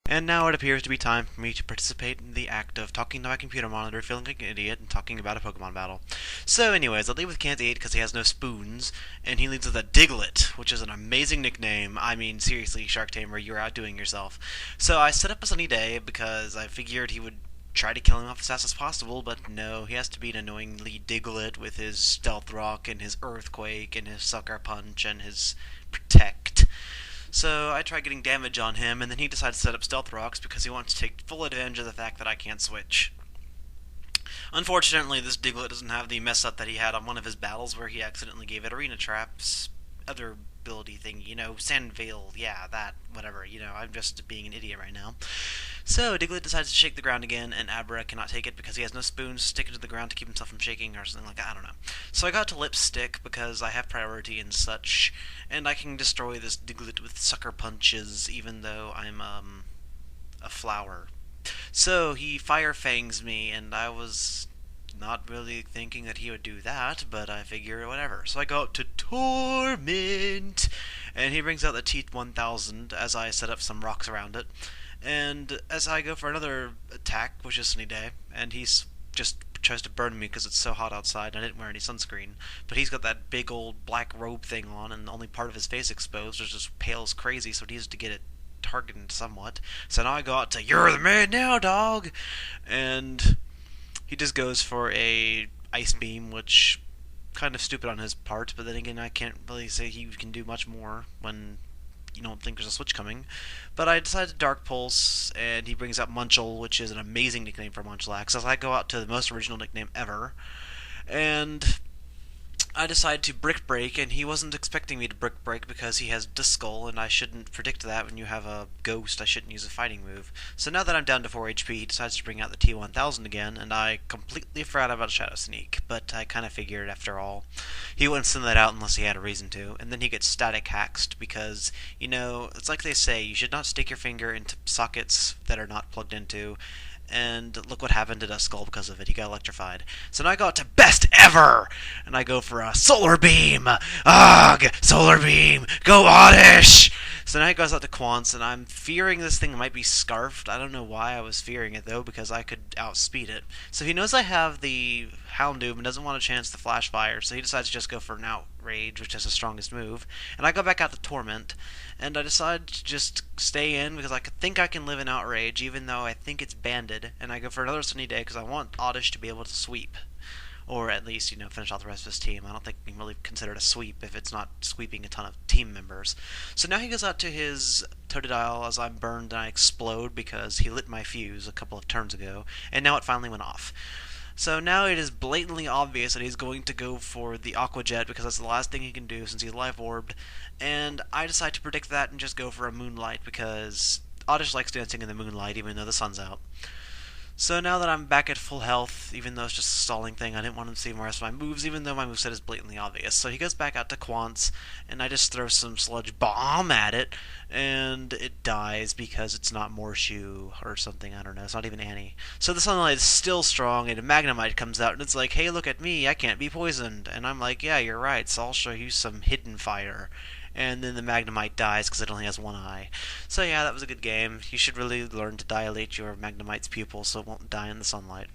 And now it appears to be time for me to participate in the act of talking to my computer monitor, feeling like an idiot, and talking about a Pokemon battle. So anyways, I lead with Can't Eat because he has no spoons, and he leads with a Diglett, which is an amazing nickname. I mean, seriously, SharkTamer, you're outdoing yourself. So I set up a sunny day because I figured he would try to kill him off as fast as possible, but no, he has to be an annoyingly Diglett with his Stealth Rock and his Earthquake and his Sucker Punch and his Protect. So I try getting damage on him, and then he decides to set up Stealth Rocks because he wants to take full advantage of the fact that I can't switch. Unfortunately, this Diglett doesn't have the mess up that he had on one of his battles where he accidentally gave it Arena Trap's other ability thing, Sand Veil, yeah, that, whatever, I'm just being an idiot right now. So Diglett decides to shake the ground again, and Abra cannot take it because he has no spoons to stick it to the ground to keep himself from shaking or something like that, I don't know. So I got to Lipstick because I have priority and such, and I can destroy this Diglett with Sucker Punches even though I'm, a flower. So he Fire Fangs me, and I was not really thinking that he would do that, but I figure whatever. So I go up to Torment, and he brings out the T-1000 as I set up some rocks around it. And as I go for another attack, which is Sunny Day, and he's just tries to burn me because it's so hot outside and I didn't wear any sunscreen. But he's got that big old black robe thing on and only part of his face exposed, which is pale as crazy, so he needs to get it targeted somewhat. So now I go out to, "You're the man now, dog!" And he just goes for a Ice Beam, which kind of stupid on his part, but then again I can't really say he can do much more when you don't think there's a switch coming. But I decided to Dark Pulse, and he brings out Munchel, which is an amazing nickname for Munchlax, as I go out to the most original nickname ever. And I decided to Brick Break, and he wasn't expecting me to Brick Break because he has Disc Skull, and I shouldn't predict that when you have a Ghost. I shouldn't use a fighting move. So now that I'm down to 4 HP, he decides to bring out the T-1000 again, and I completely forgot about Shadow Sneak, but I kind of figured after all. He wouldn't send that out unless he had a reason to, and then he gets Static Haxed because, it's like they say, you should not stick your finger into sockets that are not plugged into, and look what happened to Dust Skull because of it. He got electrified. So now I go out to Best Ever! And I go for a Solar Beam! Ugh! Solar Beam! Go Oddish! So now he goes out to Quance, and I'm fearing this thing might be Scarfed. I don't know why I was fearing it, though, because I could outspeed it. So he knows I have the Houndoom and doesn't want a chance to Flash Fire, so he decides to just go for an Outrage, which is the strongest move. And I go back out to Torment, and I decide to just stay in because I think I can live in Outrage, even though I think it's banded. And I go for another Sunny Day because I want Oddish to be able to sweep. Or at least, finish off the rest of his team. I don't think he can really consider it a sweep if it's not sweeping a ton of team members. So now he goes out to his Totodile as I'm burned and I explode because he lit my fuse a couple of turns ago, and now it finally went off. So now it is blatantly obvious that he's going to go for the Aqua Jet because that's the last thing he can do since he's life orbed, and I decide to predict that and just go for a Moonlight because Oddish likes dancing in the moonlight even though the sun's out. So now that I'm back at full health, even though it's just a stalling thing, I didn't want him to see more of my moves, even though my moveset is blatantly obvious. So he goes back out to Quance, and I just throw some Sludge Bomb at it, and it dies because it's not Morshu or something, I don't know, it's not even Annie. So the Sunlight is still strong, and a Magnemite comes out, and it's like, "Hey, look at me, I can't be poisoned." And I'm like, "Yeah, you're right, so I'll show you some Hidden Fire." And then the Magnemite dies because it only has one eye. So yeah, that was a good game. You should really learn to dilate your Magnemite's pupil so it won't die in the sunlight.